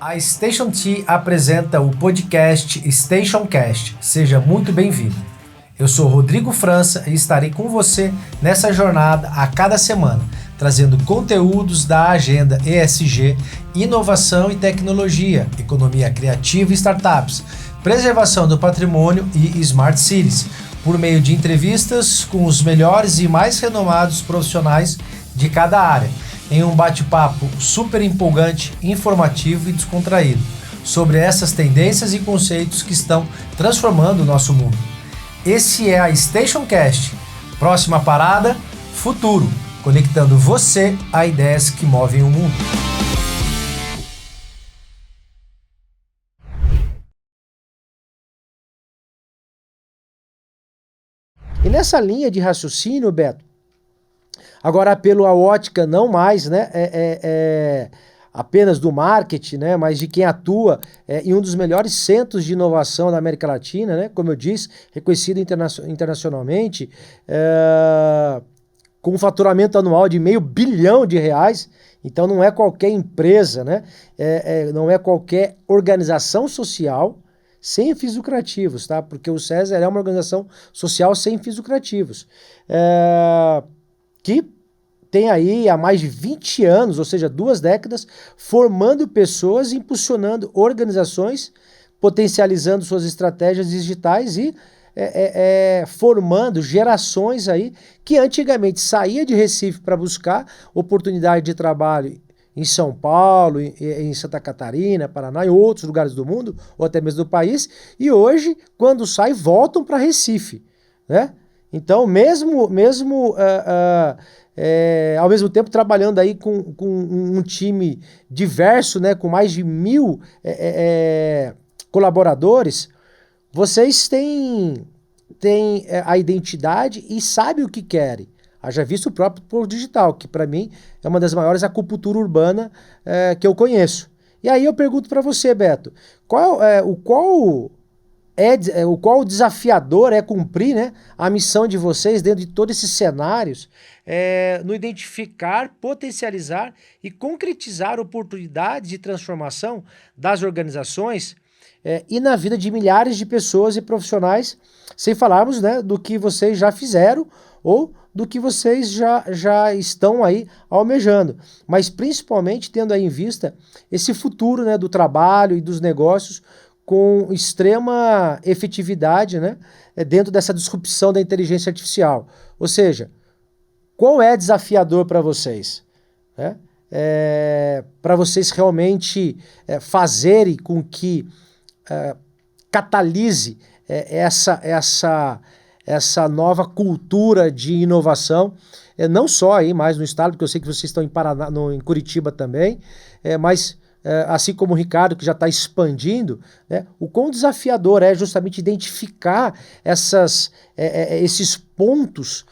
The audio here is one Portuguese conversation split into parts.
A Station T apresenta o podcast Stationcast. Seja muito bem-vindo. Eu sou Rodrigo França e estarei com você nessa jornada a cada semana, trazendo conteúdos da agenda ESG, inovação e tecnologia, economia criativa e startups, preservação do patrimônio e smart cities, por meio de entrevistas com os melhores e mais renomados profissionais de cada área, em um bate-papo super empolgante, informativo e descontraído, sobre essas tendências e conceitos que estão transformando o nosso mundo. Esse é a Stationcast. Próxima parada, futuro, conectando você a ideias que movem o mundo. E nessa linha de raciocínio, Beto, agora pela ótica não mais, né, apenas do marketing, né, mas de quem atua em um dos melhores centros de inovação da América Latina, né, como eu disse, reconhecido internacionalmente, com um faturamento anual de R$500 bilhão. Então não é qualquer empresa, né, não é qualquer organização social sem fins lucrativos, tá? Porque o César é uma organização social sem fins lucrativos, que tem aí há mais de 20 anos, ou seja, 2 décadas, formando pessoas, impulsionando organizações, potencializando suas estratégias digitais e formando gerações aí que antigamente saía de Recife para buscar oportunidade de trabalho em São Paulo, em Santa Catarina, Paraná e outros lugares do mundo, ou até mesmo do país, e hoje, quando sai, voltam para Recife, né? Então, ao mesmo tempo trabalhando aí com um time diverso, né, com mais de 1.000 colaboradores, vocês têm a identidade e sabem o que querem. Haja visto o próprio Porto Digital, que para mim é uma das maiores acupuntura urbana que eu conheço. E aí eu pergunto para você, Beto, qual desafiador é cumprir, né, a missão de vocês dentro de todos esses cenários, no identificar, potencializar e concretizar oportunidades de transformação das organizações e na vida de milhares de pessoas e profissionais, sem falarmos, né, do que vocês já fizeram ou do que vocês já estão aí almejando, mas principalmente tendo aí em vista esse futuro, né, do trabalho e dos negócios com extrema efetividade, né, dentro dessa disrupção da inteligência artificial. Ou seja, qual é desafiador para vocês? Né? Para vocês realmente fazerem com que catalise essa nova cultura de inovação, não só aí mais no estado, porque eu sei que vocês estão em Paraná, em Curitiba também, mas assim como o Ricardo, que já está expandindo, né, o quão desafiador é justamente identificar esses pontos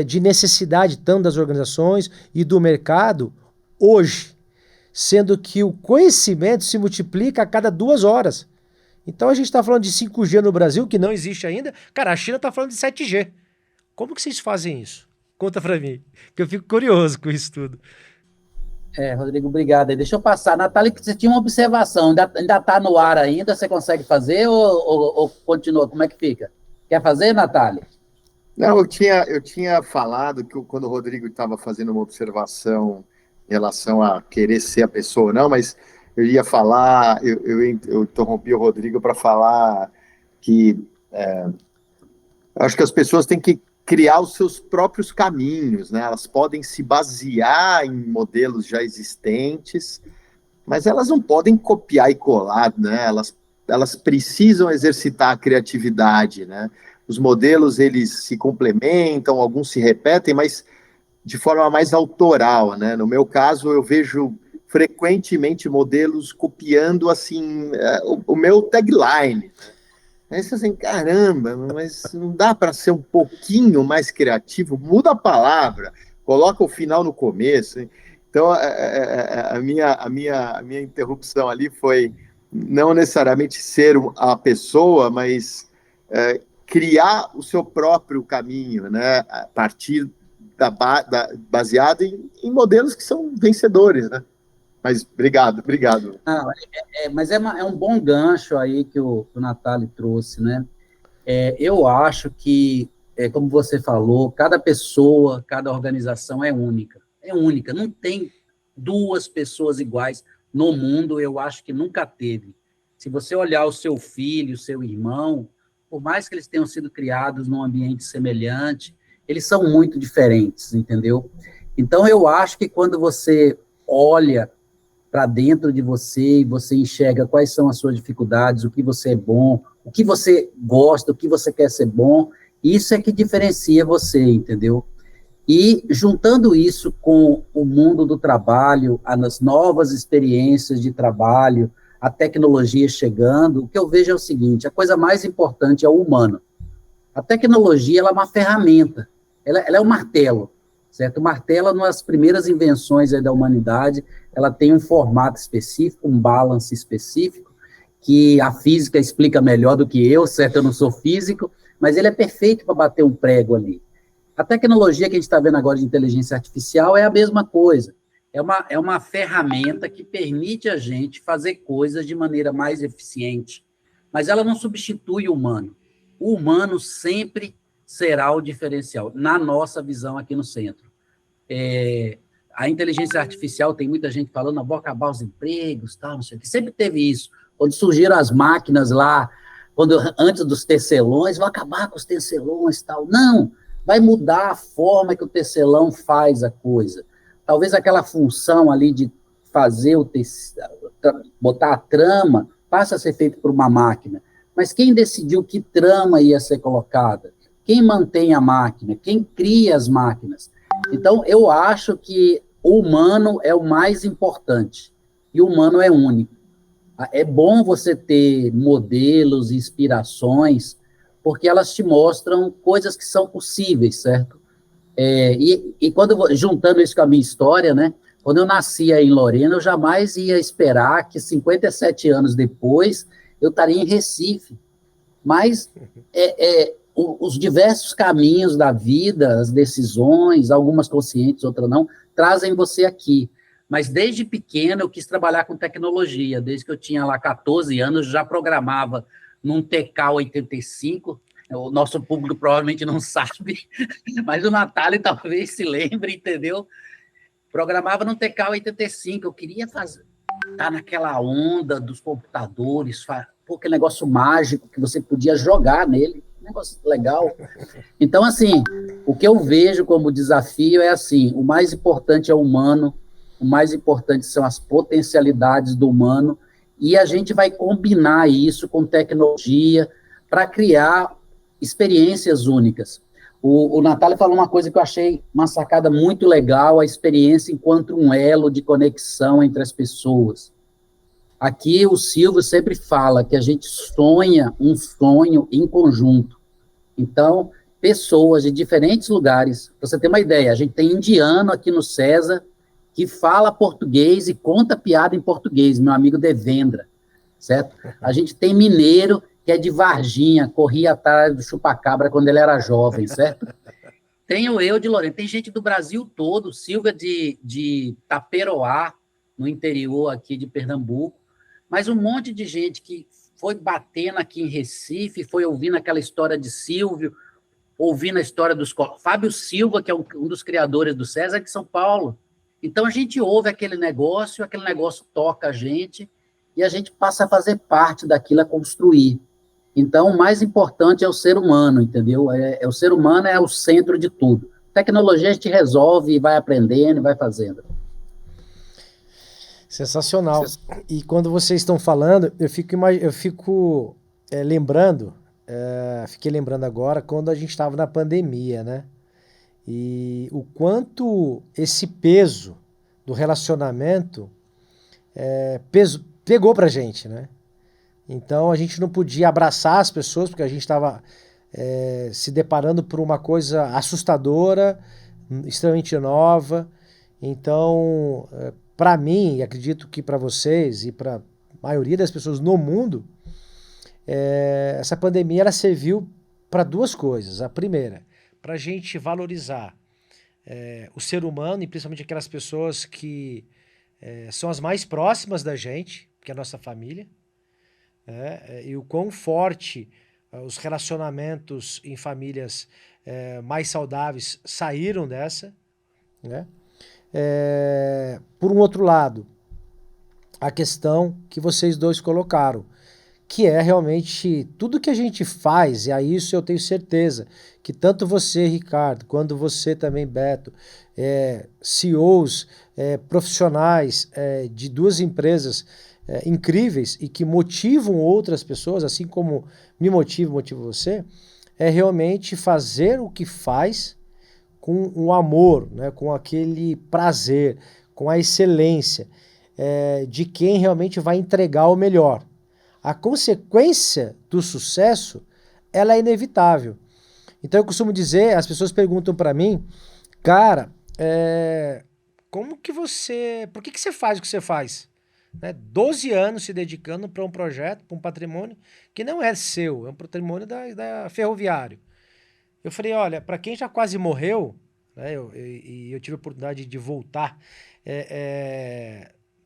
de necessidade tanto das organizações e do mercado hoje, sendo que o conhecimento se multiplica a cada 2 horas. Então a gente está falando de 5G no Brasil, que não existe ainda. Cara, a China está falando de 7G. Como que vocês fazem isso? Conta para mim, que eu fico curioso com isso tudo. Rodrigo, obrigado. Deixa eu passar. Natália, você tinha uma observação, ainda está no ar ainda, você consegue fazer ou continua? Como é que fica? Quer fazer, Natália? Não, eu tinha falado que quando o Rodrigo estava fazendo uma observação em relação a querer ser a pessoa ou não, mas eu ia falar, eu interrompi o Rodrigo para falar que acho que as pessoas têm que criar os seus próprios caminhos, né? Elas podem se basear em modelos já existentes, mas elas não podem copiar e colar, né? Elas precisam exercitar a criatividade, né? Os modelos, eles se complementam, alguns se repetem, mas de forma mais autoral, né? No meu caso, eu vejo frequentemente modelos copiando, assim, o meu tagline. Aí você assim, caramba, mas não dá para ser um pouquinho mais criativo? Muda a palavra, coloca o final no começo. Hein? Então, a minha interrupção ali foi não necessariamente ser a pessoa, mas criar o seu próprio caminho, né? A partir baseado em modelos que são vencedores, né? Mas obrigado. Não, mas é um bom gancho aí que o Natália trouxe, né? Eu acho que, como você falou, cada pessoa, cada organização é única. É única, não tem duas pessoas iguais no mundo, eu acho que nunca teve. Se você olhar o seu filho, o seu irmão, por mais que eles tenham sido criados num ambiente semelhante, eles são muito diferentes, entendeu? Então, eu acho que quando você olha para dentro de você e você enxerga quais são as suas dificuldades, o que você é bom, o que você gosta, o que você quer ser bom, isso é que diferencia você, entendeu? E juntando isso com o mundo do trabalho, as novas experiências de trabalho, a tecnologia chegando, o que eu vejo é o seguinte: a coisa mais importante é o humano. A tecnologia ela é uma ferramenta, ela é um martelo, certo? O martelo, uma das primeiras invenções da humanidade, ela tem um formato específico, um balance específico, que a física explica melhor do que eu, certo? Eu não sou físico, mas ele é perfeito para bater um prego ali. A tecnologia que a gente está vendo agora de inteligência artificial é a mesma coisa. É uma ferramenta que permite a gente fazer coisas de maneira mais eficiente, mas ela não substitui o humano. O humano sempre será o diferencial, na nossa visão aqui no centro. A inteligência artificial, tem muita gente falando, vou acabar os empregos, tal, não sei o que. Sempre teve isso. Quando surgiram as máquinas lá, antes dos tecelões, vou acabar com os tecelões, tal. Não, vai mudar a forma que o tecelão faz a coisa. Talvez aquela função ali de fazer botar a trama, passe a ser feito por uma máquina. Mas quem decidiu que trama ia ser colocada? Quem mantém a máquina? Quem cria as máquinas? Então, eu acho que o humano é o mais importante. E o humano é único. É bom você ter modelos, inspirações, porque elas te mostram coisas que são possíveis, certo? E quando juntando isso com a minha história, né? Quando eu nasci aí em Lorena, eu jamais ia esperar que 57 anos depois eu estaria em Recife. Mas os diversos caminhos da vida, as decisões, algumas conscientes, outras não, trazem você aqui. Mas desde pequeno eu quis trabalhar com tecnologia. Desde que eu tinha lá 14 anos, já programava num TK-85. O nosso público provavelmente não sabe, mas o Natália talvez se lembre, entendeu? Programava no TK-85. Eu queria estar naquela onda dos computadores, aquele negócio mágico que você podia jogar nele, negócio legal. Então, assim, o que eu vejo como desafio é assim: o mais importante é o humano, o mais importante são as potencialidades do humano, e a gente vai combinar isso com tecnologia para criar experiências únicas. O Natália falou uma coisa que eu achei uma sacada muito legal: a experiência enquanto um elo de conexão entre as pessoas. Aqui o Silvio sempre fala que a gente sonha um sonho em conjunto. Então, pessoas de diferentes lugares, para você ter uma ideia, a gente tem indiano aqui no César que fala português e conta piada em português, meu amigo Devendra, certo? A gente tem mineiro que é de Varginha, corria atrás do chupacabra quando ele era jovem, certo? Tenho eu de Lorena, tem gente do Brasil todo, Silvia de Taperoá, no interior aqui de Pernambuco, mas um monte de gente que foi batendo aqui em Recife, foi ouvindo aquela história de Silvio, ouvindo a história dos... Fábio Silva, que é um dos criadores do César, é de São Paulo. Então, a gente ouve aquele negócio toca a gente, e a gente passa a fazer parte daquilo, a construir. Então, o mais importante é o ser humano, entendeu? O ser humano é o centro de tudo. Tecnologia a gente resolve, vai aprendendo, vai fazendo. Sensacional. E quando vocês estão falando, eu fico lembrando, fiquei lembrando agora, quando a gente estava na pandemia, né? E o quanto esse peso do relacionamento pegou pra gente, né? Então a gente não podia abraçar as pessoas, porque a gente estava se deparando por uma coisa assustadora, extremamente nova. Então, para mim, e acredito que para vocês e para a maioria das pessoas no mundo, essa pandemia ela serviu para duas coisas. A primeira, para a gente valorizar o ser humano, e principalmente aquelas pessoas que são as mais próximas da gente, que é a nossa família, e o quão forte os relacionamentos em famílias mais saudáveis saíram dessa, né? Por um outro lado, a questão que vocês dois colocaram, que é realmente tudo que a gente faz, e a isso eu tenho certeza, que tanto você, Ricardo, quanto você também, Beto, CEOs, profissionais de duas empresas incríveis e que motivam outras pessoas, assim como me motiva você, é realmente fazer o que faz com o amor, né, com aquele prazer, com a excelência de quem realmente vai entregar o melhor. A consequência do sucesso, ela é inevitável. Então eu costumo dizer, as pessoas perguntam para mim, cara, como que você, por que você faz o que você faz? 12 anos se dedicando para um projeto, para um patrimônio que não é seu, é um patrimônio da Ferroviário. Eu falei, olha, para quem já quase morreu, né, eu tive a oportunidade de voltar,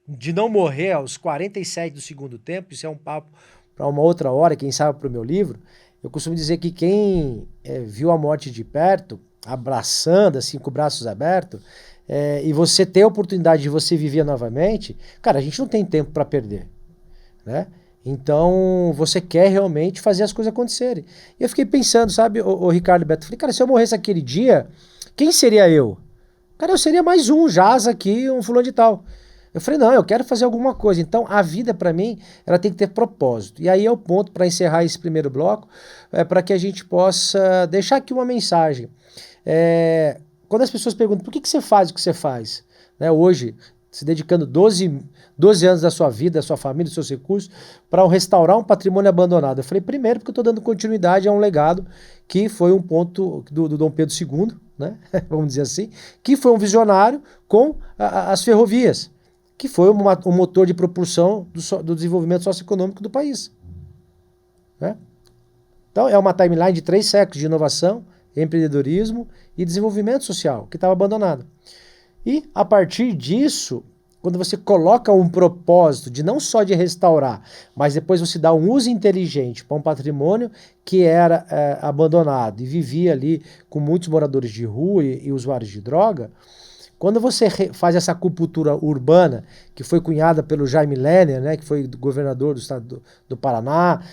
de não morrer aos 47 do segundo tempo, isso é um papo para uma outra hora, quem sabe para o meu livro. Eu costumo dizer que quem viu a morte de perto, abraçando, assim, com os braços abertos, e você ter a oportunidade de você viver novamente, cara, a gente não tem tempo para perder, né? Então, você quer realmente fazer as coisas acontecerem. E eu fiquei pensando, sabe, o Ricardo Beto, falei, cara, se eu morresse aquele dia, quem seria eu? Cara, eu seria mais um Jaz aqui, um fulano de tal. Eu falei, não, eu quero fazer alguma coisa. Então, a vida, para mim, ela tem que ter propósito. E aí é o ponto para encerrar esse primeiro bloco, para que a gente possa deixar aqui uma mensagem. Quando as pessoas perguntam, por que você faz o que você faz? Né, hoje, se dedicando 12 anos da sua vida, da sua família, dos seus recursos, para restaurar um patrimônio abandonado. Eu falei, primeiro, porque eu estou dando continuidade a um legado que foi um ponto do Dom Pedro II, né? Vamos dizer assim, que foi um visionário com as ferrovias, que foi um motor de propulsão do desenvolvimento socioeconômico do país. Né? Então, é uma timeline de 3 séculos de inovação, empreendedorismo e desenvolvimento social, que estava abandonado. E, a partir disso, quando você coloca um propósito de não só de restaurar, mas depois você dá um uso inteligente para um patrimônio que era abandonado e vivia ali com muitos moradores de rua e usuários de droga, quando você faz essa acupuntura urbana, que foi cunhada pelo Jaime Lerner, né, que foi governador do estado do Paraná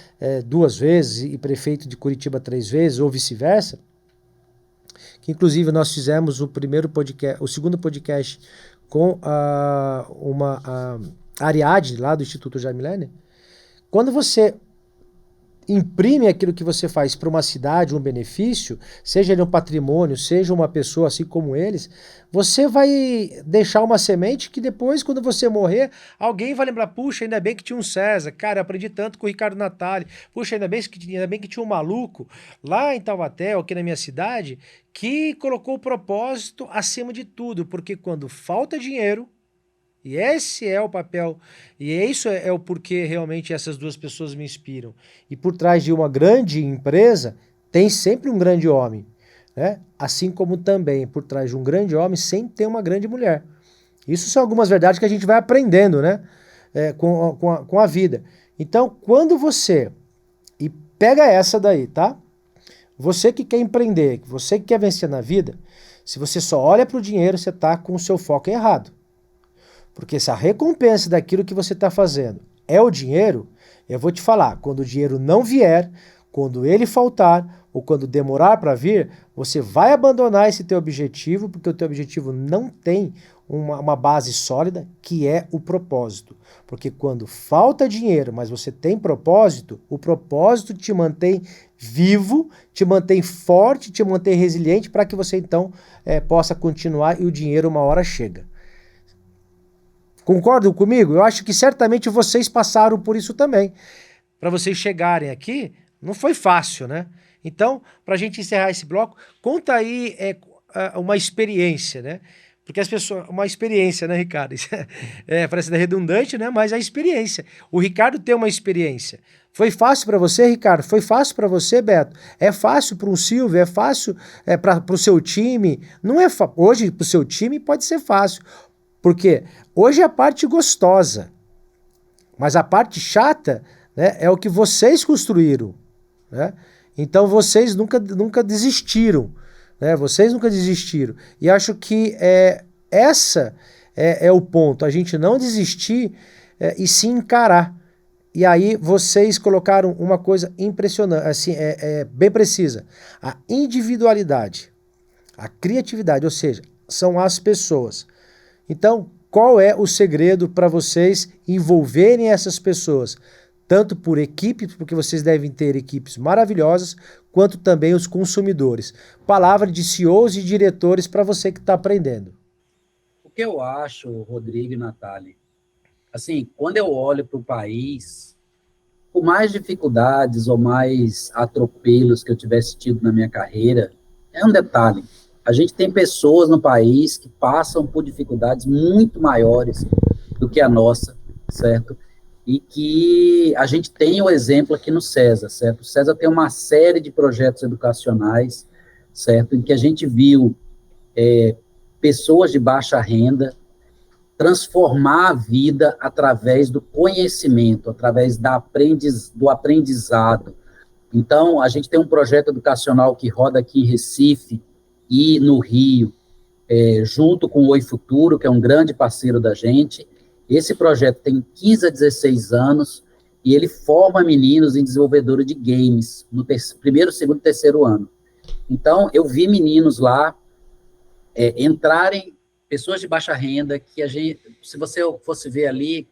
2 vezes e prefeito de Curitiba 3 vezes, ou vice-versa, que inclusive nós fizemos o segundo podcast com a Ariadne, lá do Instituto Jaime Lerner. Quando você imprime aquilo que você faz para uma cidade, um benefício, seja ele um patrimônio, seja uma pessoa assim como eles, você vai deixar uma semente que depois, quando você morrer, alguém vai lembrar, puxa, ainda bem que tinha um César, cara, eu aprendi tanto com o Ricardo Natali, puxa, ainda bem que tinha um maluco lá em Taubaté, aqui na minha cidade, que colocou o propósito acima de tudo, porque quando falta dinheiro, e esse é o papel, e isso é o porquê realmente essas duas pessoas me inspiram. E por trás de uma grande empresa, tem sempre um grande homem, né? Assim como também por trás de um grande homem, sempre tem uma grande mulher. Isso são algumas verdades que a gente vai aprendendo, né? Com a vida. Então, quando você, e pega essa daí, tá? Você que quer empreender, você que quer vencer na vida, se você só olha para o dinheiro, você está com o seu foco errado. Porque se a recompensa daquilo que você está fazendo é o dinheiro, eu vou te falar, quando o dinheiro não vier, quando ele faltar ou quando demorar para vir, você vai abandonar esse teu objetivo, porque o teu objetivo não tem uma base sólida, que é o propósito. Porque quando falta dinheiro, mas você tem propósito, o propósito te mantém vivo, te mantém forte, te mantém resiliente para que você então possa continuar e o dinheiro uma hora chega. Concordam comigo? Eu acho que certamente vocês passaram por isso também. Para vocês chegarem aqui, não foi fácil, né? Então, para a gente encerrar esse bloco, conta aí uma experiência, né? Porque as pessoas... Uma experiência, né, Ricardo? Parece redundante, né? Mas a experiência. O Ricardo tem uma experiência. Foi fácil para você, Ricardo? Foi fácil para você, Beto? É fácil para um Silvio? É fácil para o seu time? Não é hoje, para o seu time, pode ser fácil. Porque hoje é a parte gostosa, mas a parte chata, né, é o que vocês construíram, né? Então vocês nunca desistiram, né? Vocês nunca desistiram. E acho que essa é o ponto, a gente não desistir e se encarar. E aí vocês colocaram uma coisa impressionante, assim, bem precisa. A individualidade, a criatividade, ou seja, são as pessoas. Então, qual é o segredo para vocês envolverem essas pessoas? Tanto por equipe, porque vocês devem ter equipes maravilhosas, quanto também os consumidores. Palavra de CEOs e diretores para você que está aprendendo. O que eu acho, Rodrigo e Natália, assim, quando eu olho para o país, por mais dificuldades ou mais atropelos que eu tivesse tido na minha carreira, é um detalhe. A gente tem pessoas no país que passam por dificuldades muito maiores do que a nossa, certo? E que a gente tem o exemplo aqui no César, certo? O César tem uma série de projetos educacionais, certo? Em que a gente viu pessoas de baixa renda transformar a vida através do conhecimento, através do aprendizado. Então, a gente tem um projeto educacional que roda aqui em Recife e no Rio, junto com o Oi Futuro, que é um grande parceiro da gente. Esse projeto tem 15 a 16 anos e ele forma meninos em desenvolvedores de games no primeiro, segundo e terceiro ano. Então, eu vi meninos lá entrarem, pessoas de baixa renda, que a gente, se você fosse ver ali,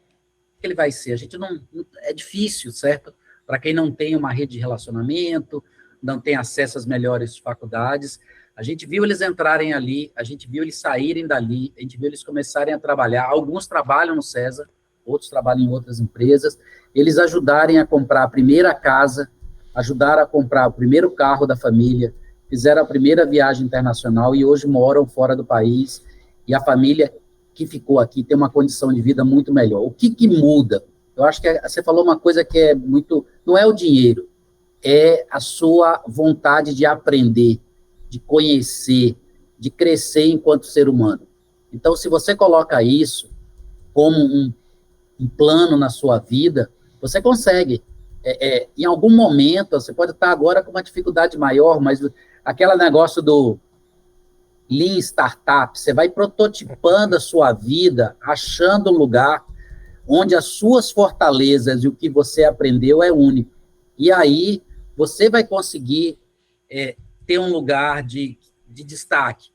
o que ele vai ser? A gente não é difícil, certo? Para quem não tem uma rede de relacionamento, não tem acesso às melhores faculdades, a gente viu eles entrarem ali, a gente viu eles saírem dali, a gente viu eles começarem a trabalhar, alguns trabalham no César, outros trabalham em outras empresas, eles ajudarem a comprar a primeira casa, ajudaram a comprar o primeiro carro da família, fizeram a primeira viagem internacional e hoje moram fora do país, e a família que ficou aqui tem uma condição de vida muito melhor. O que muda? Eu acho que você falou uma coisa que é muito... Não é o dinheiro, é a sua vontade de aprender, de conhecer, de crescer enquanto ser humano. Então, se você coloca isso como um plano na sua vida, você consegue. Em algum momento, você pode estar agora com uma dificuldade maior, mas aquele negócio do Lean Startup, você vai prototipando a sua vida, achando um lugar onde as suas fortalezas e o que você aprendeu é único. E aí, você vai conseguir ter um lugar de destaque.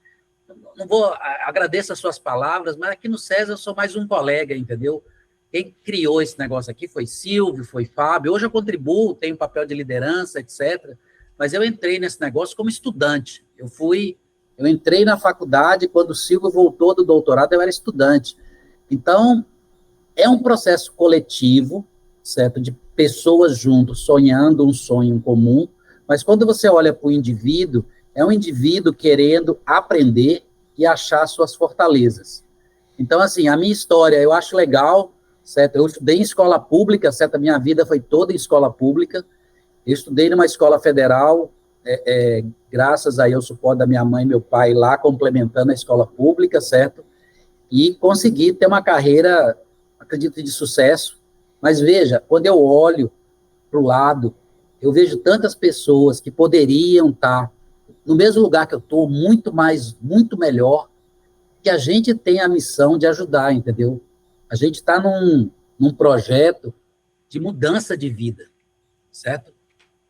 Não vou... Agradeço as suas palavras, mas aqui no César eu sou mais um colega, entendeu? Quem criou esse negócio aqui foi Silvio, foi Fábio. Hoje eu contribuo, tenho papel de liderança, etc. Mas eu entrei nesse negócio como estudante. Eu entrei na faculdade, quando o Silvio voltou do doutorado, eu era estudante. Então, é um processo coletivo, certo? De pessoas juntos, sonhando um sonho comum, mas quando você olha para o indivíduo, é um indivíduo querendo aprender e achar suas fortalezas. Então, assim, a minha história, eu acho legal, certo? Eu estudei em escola pública, certo? A minha vida foi toda em escola pública. Eu estudei numa escola federal, graças aí ao suporte da minha mãe e meu pai lá, complementando a escola pública, certo? E consegui ter uma carreira, acredito, de sucesso. Mas veja, quando eu olho para o lado, eu vejo tantas pessoas que poderiam estar no mesmo lugar que eu estou, muito melhor, que a gente tem a missão de ajudar, entendeu? A gente está num projeto de mudança de vida, certo?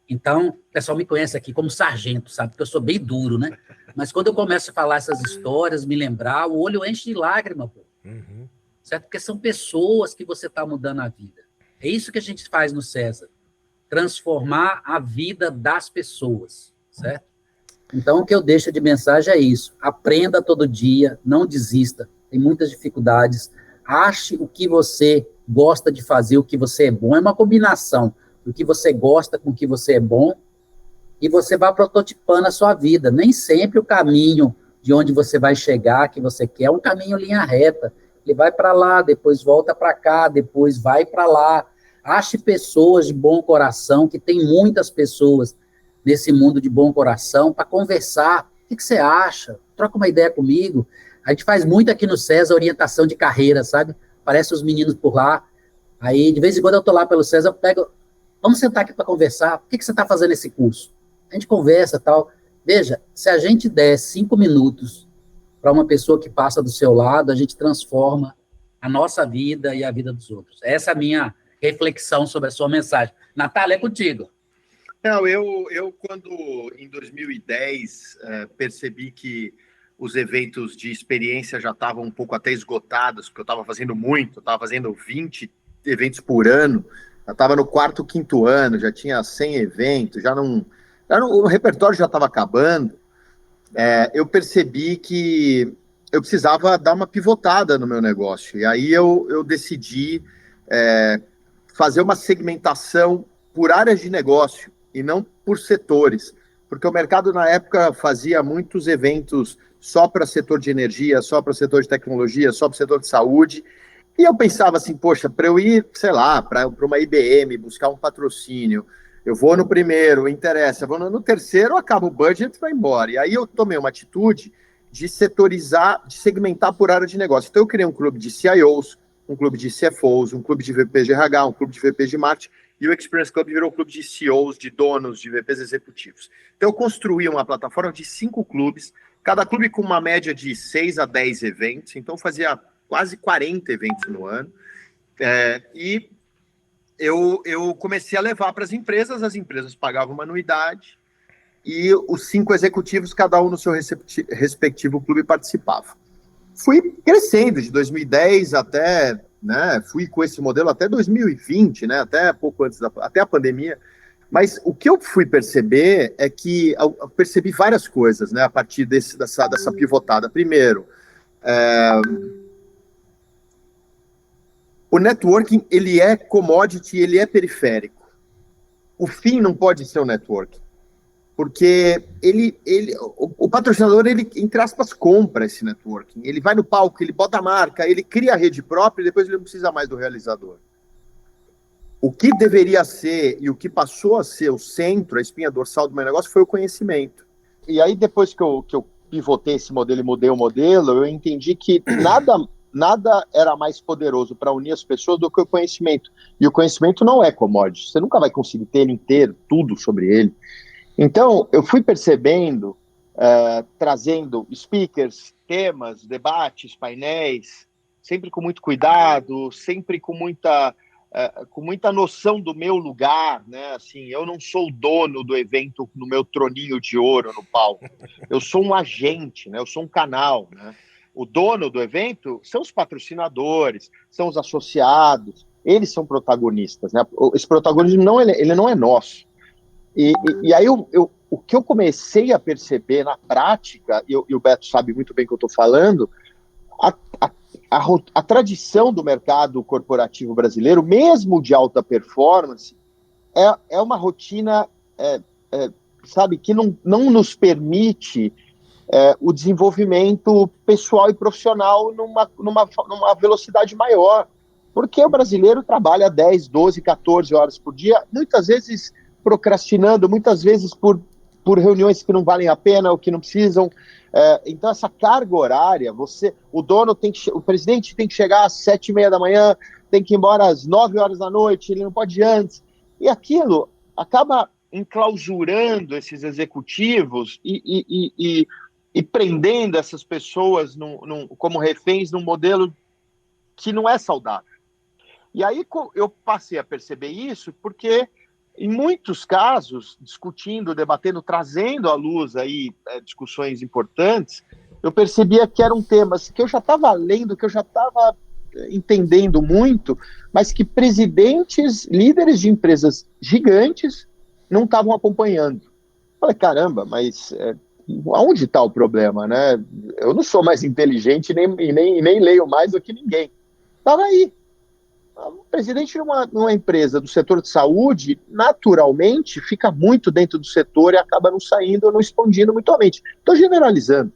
Então, o pessoal me conhece aqui como sargento, sabe? Porque eu sou bem duro, né? Mas quando eu começo a falar essas histórias, me lembrar, o olho enche de lágrima, pô. Uhum. Certo? Porque são pessoas que você está mudando a vida. É isso que a gente faz no César. Transformar a vida das pessoas, certo? Então, o que eu deixo de mensagem é isso. Aprenda todo dia, não desista. Tem muitas dificuldades. Ache o que você gosta de fazer, o que você é bom. É uma combinação do que você gosta com o que você é bom e você vai prototipando a sua vida. Nem sempre o caminho de onde você vai chegar, que você quer, é um caminho linha reta. Ele vai para lá, depois volta para cá, depois vai para lá. Ache pessoas de bom coração, que tem muitas pessoas nesse mundo de bom coração, para conversar. O que você acha? troca uma ideia comigo. A gente faz muito aqui no César orientação de carreira, sabe? Aparece os meninos por lá. Aí, de vez em quando eu tô lá pelo César, eu pego, vamos sentar aqui para conversar. Por que você está fazendo esse curso? A gente conversa e tal. Veja, se a gente der 5 minutos para uma pessoa que passa do seu lado, a gente transforma a nossa vida e a vida dos outros. Essa é a minha reflexão sobre a sua mensagem. Natália, é contigo. Não, eu quando, em 2010, percebi que os eventos de experiência já estavam um pouco até esgotados, porque eu estava fazendo muito, eu estava fazendo 20 eventos por ano, eu estava no 4º, 5º ano, já tinha 100 eventos, o repertório já estava acabando. Eu percebi que eu precisava dar uma pivotada no meu negócio, e aí eu decidi fazer uma segmentação por áreas de negócio, e não por setores, porque o mercado na época fazia muitos eventos só para setor de energia, só para setor de tecnologia, só para setor de saúde, e eu pensava assim, poxa, para eu ir, sei lá, para uma IBM, buscar um patrocínio, eu vou no primeiro, interessa, vou no terceiro, acaba o budget e vai embora. E aí eu tomei uma atitude de setorizar, de segmentar por área de negócio. Então eu criei um clube de CIOs, um clube de CFOs, um clube de VPs de RH, um clube de VPs de marketing, e o Experience Club virou um clube de CEOs, de donos, de VPs executivos. Então eu construí uma plataforma de 5 clubes, cada clube com uma média de 6 a 10 eventos, então fazia quase 40 eventos no ano, e eu comecei a levar para as empresas pagavam uma anuidade, e os 5 executivos, cada um no seu respectivo clube, participava. Fui crescendo de 2010 até, fui com esse modelo até 2020, até pouco antes até a pandemia. Mas o que eu fui perceber é que eu percebi várias coisas, a partir dessa pivotada. Primeiro, o networking, ele é commodity, ele é periférico. O fim não pode ser o networking, porque o patrocinador, ele, entre aspas, compra esse networking. Ele vai no palco, ele bota a marca, ele cria a rede própria e depois ele não precisa mais do realizador. O que deveria ser e o que passou a ser o centro, a espinha dorsal do meu negócio foi o conhecimento. E aí, depois que eu pivotei esse modelo e mudei o modelo, eu entendi que nada era mais poderoso para unir as pessoas do que o conhecimento. E o conhecimento não é commodity. Você nunca vai conseguir ter ele inteiro, tudo sobre ele. Então, eu fui percebendo, trazendo speakers, temas, debates, painéis, sempre com muito cuidado, sempre com muita noção do meu lugar, Assim, eu não sou o dono do evento no meu troninho de ouro no palco. Eu sou um agente, Eu sou um canal, O dono do evento são os patrocinadores, são os associados, eles são protagonistas, Esse protagonismo ele não é nosso. E aí o que eu comecei a perceber na prática, e o Beto sabe muito bem o que eu estou falando, a tradição do mercado corporativo brasileiro, mesmo de alta performance, é uma rotina, sabe, que não nos permite o desenvolvimento pessoal e profissional numa velocidade maior. Porque o brasileiro trabalha 10, 12, 14 horas por dia, muitas vezes procrastinando, muitas vezes por reuniões que não valem a pena ou que não precisam. Então, essa carga horária, o presidente tem que chegar às 7h30 da manhã, tem que ir embora às 9 horas da noite, ele não pode ir antes. E aquilo acaba enclausurando esses executivos e prendendo essas pessoas como reféns num modelo que não é saudável. E aí eu passei a perceber isso porque, em muitos casos, discutindo, debatendo, trazendo à luz aí discussões importantes, eu percebia que eram temas que eu já estava lendo, que eu já estava entendendo muito, mas que presidentes, líderes de empresas gigantes não estavam acompanhando. Falei, caramba, mas aonde está o problema, Eu não sou mais inteligente e nem leio mais do que ninguém. Estava aí. O presidente numa empresa do setor de saúde, naturalmente, fica muito dentro do setor e acaba não saindo ou não expandindo mutuamente. Estou generalizando.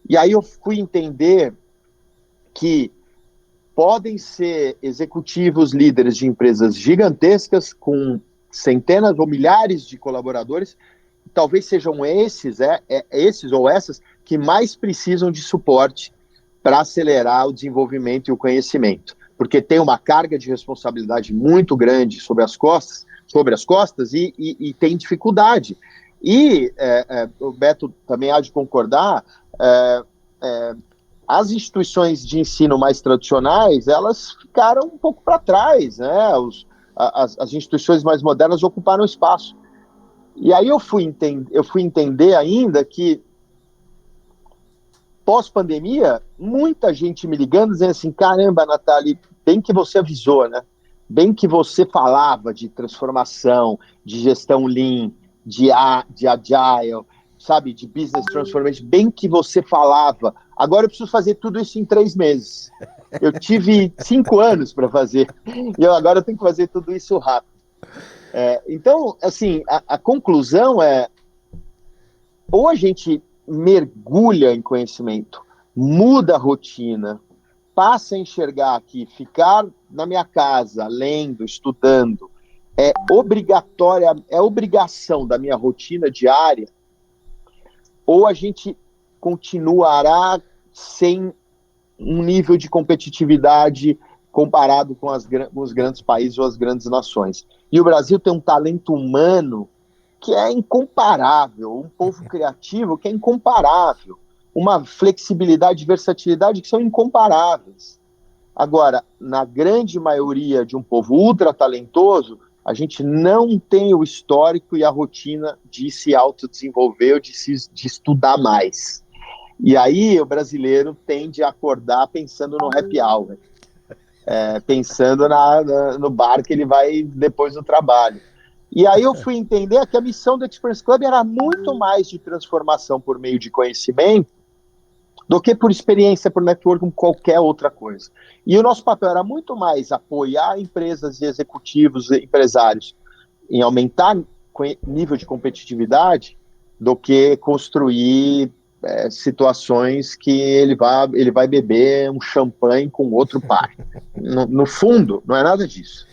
E aí eu fui entender que podem ser executivos, líderes de empresas gigantescas, com centenas ou milhares de colaboradores, talvez sejam esses ou essas, que mais precisam de suporte para acelerar o desenvolvimento e o conhecimento, porque tem uma carga de responsabilidade muito grande sobre as costas e tem dificuldade. E o Beto também há de concordar, as instituições de ensino mais tradicionais, elas ficaram um pouco para trás, né? As instituições mais modernas ocuparam espaço. E aí eu fui entender ainda que, pós-pandemia, muita gente me ligando, dizendo assim, caramba, Nathalie, bem que você avisou, né? Bem que você falava de transformação, de gestão Lean, de Agile, sabe, de Business Transformation, bem que você falava. Agora eu preciso fazer tudo isso em 3 meses. Eu tive 5 anos para fazer, e agora eu tenho que fazer tudo isso rápido. Então, assim, a conclusão é, ou a gente mergulha em conhecimento, muda a rotina, passa a enxergar que ficar na minha casa, lendo, estudando, é obrigação da minha rotina diária, ou a gente continuará sem um nível de competitividade comparado com os grandes países ou as grandes nações. E o Brasil tem um talento humano que é incomparável, um povo criativo que é incomparável, uma flexibilidade e versatilidade que são incomparáveis. Agora, na grande maioria de um povo ultra talentoso, a gente não tem o histórico e a rotina de se autodesenvolver ou de estudar mais. E aí o brasileiro tende a acordar pensando no happy hour, pensando no bar que ele vai depois do trabalho. E aí eu fui entender que a missão do Experience Club era muito mais de transformação por meio de conhecimento do que por experiência, por network, como qualquer outra coisa. E o nosso papel era muito mais apoiar empresas e executivos e empresários em aumentar nível de competitividade do que construir situações que ele vai beber um champanhe com outro par. No fundo, não é nada disso.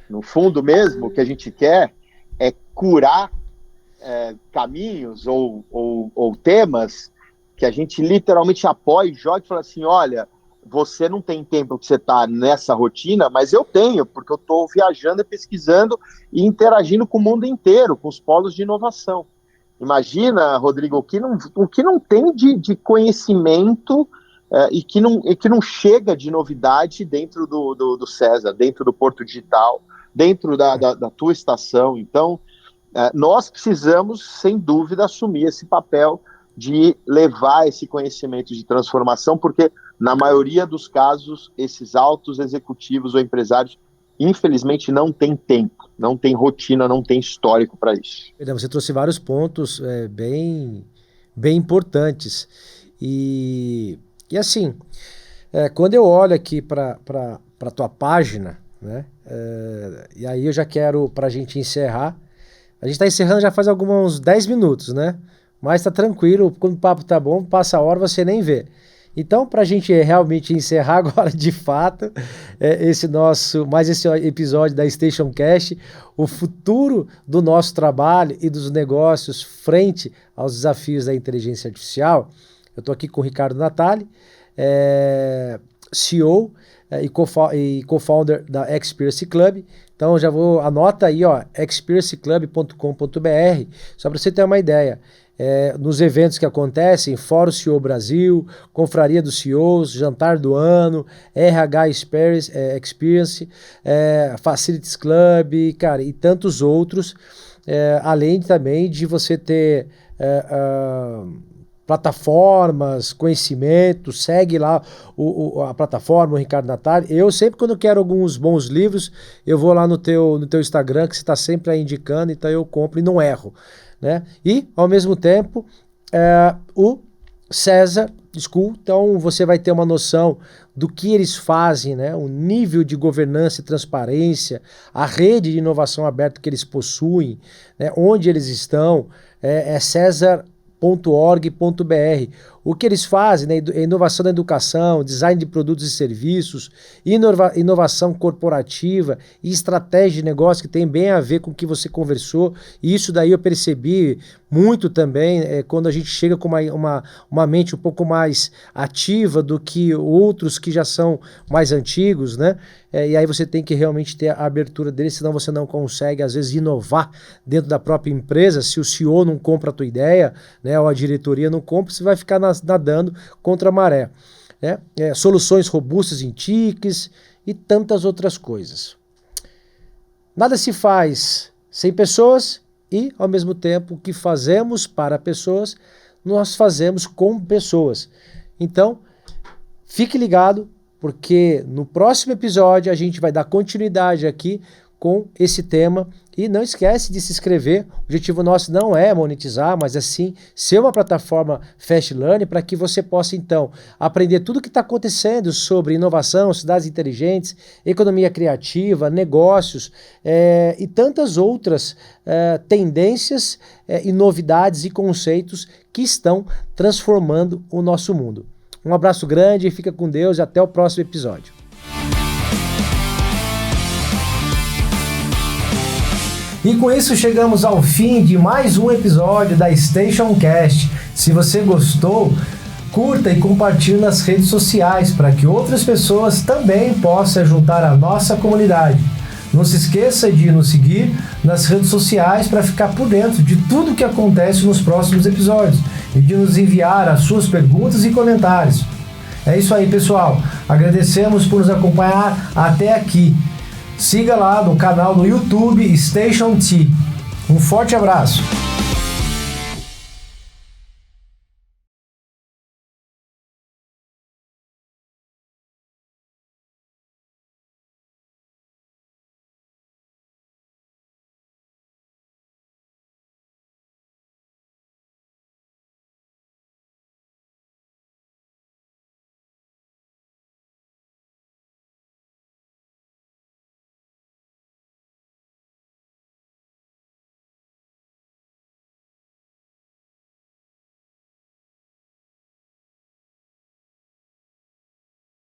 No fundo mesmo, o que a gente quer é curar caminhos ou temas que a gente literalmente apoia e joga e fala assim, olha, você não tem tempo que você está nessa rotina, mas eu tenho, porque eu estou viajando e pesquisando e interagindo com o mundo inteiro, com os polos de inovação. Imagina, Rodrigo, o que não tem de conhecimento e que não chega de novidade dentro do César, dentro do Porto Digital, dentro da tua estação. Então, nós precisamos, sem dúvida, assumir esse papel de levar esse conhecimento de transformação, porque, na maioria dos casos, esses altos executivos ou empresários, infelizmente, não têm tempo, não têm rotina, não têm histórico para isso. Você trouxe vários pontos bem importantes. E assim, quando eu olho aqui para a tua página, né, e aí eu já quero, para a gente encerrar, a gente está encerrando já faz uns 10 minutos, né? Mas tá tranquilo, quando o papo tá bom, passa a hora, você nem vê. Então, para a gente realmente encerrar agora, de fato, esse episódio da Station Cast, o futuro do nosso trabalho e dos negócios frente aos desafios da inteligência artificial, eu estou aqui com o Ricardo Nathalie, CEO e co-founder da Experience Club. Então, anota aí, experienceclub.com.br, só para você ter uma ideia. Nos eventos que acontecem, Fórum CEO Brasil, Confraria dos CEOs, Jantar do Ano, RH Experience, Facilities Club, cara, e tantos outros, além também de você ter plataformas, conhecimento, segue lá a plataforma, o Ricardo Nathalie. Eu sempre, quando eu quero alguns bons livros, eu vou lá no teu Instagram, que você está sempre aí indicando, então eu compro e não erro. Né? E, ao mesmo tempo, o César School, então você vai ter uma noção do que eles fazem, né? O nível de governança e transparência, a rede de inovação aberta que eles possuem, né? Onde eles estão, cesar.org.br. O que eles fazem, né? Inovação da educação, design de produtos e serviços, inovação corporativa e estratégia de negócio, que tem bem a ver com o que você conversou. E isso daí eu percebi muito também quando a gente chega com uma mente um pouco mais ativa do que outros que já são mais antigos, né? E aí você tem que realmente ter a abertura dele, senão você não consegue, às vezes, inovar dentro da própria empresa. Se o CEO não compra a tua ideia, né, ou a diretoria não compra, você vai ficar nadando contra a maré. Né? Soluções robustas em TICs e tantas outras coisas. Nada se faz sem pessoas e, ao mesmo tempo, o que fazemos para pessoas, nós fazemos com pessoas. Então, fique ligado, porque no próximo episódio a gente vai dar continuidade aqui com esse tema. E não esquece de se inscrever. O objetivo nosso não é monetizar, mas assim ser uma plataforma Fast Learning para que você possa então aprender tudo o que está acontecendo sobre inovação, cidades inteligentes, economia criativa, negócios e tantas outras tendências e novidades e conceitos que estão transformando o nosso mundo. Um abraço grande, fica com Deus e até o próximo episódio. E com isso chegamos ao fim de mais um episódio da Station Cast. Se você gostou, curta e compartilhe nas redes sociais para que outras pessoas também possam juntar à nossa comunidade. Não se esqueça de nos seguir nas redes sociais para ficar por dentro de tudo o que acontece nos próximos episódios e de nos enviar as suas perguntas e comentários. É isso aí, pessoal. Agradecemos por nos acompanhar até aqui. Siga lá no canal no YouTube Station T. Um forte abraço.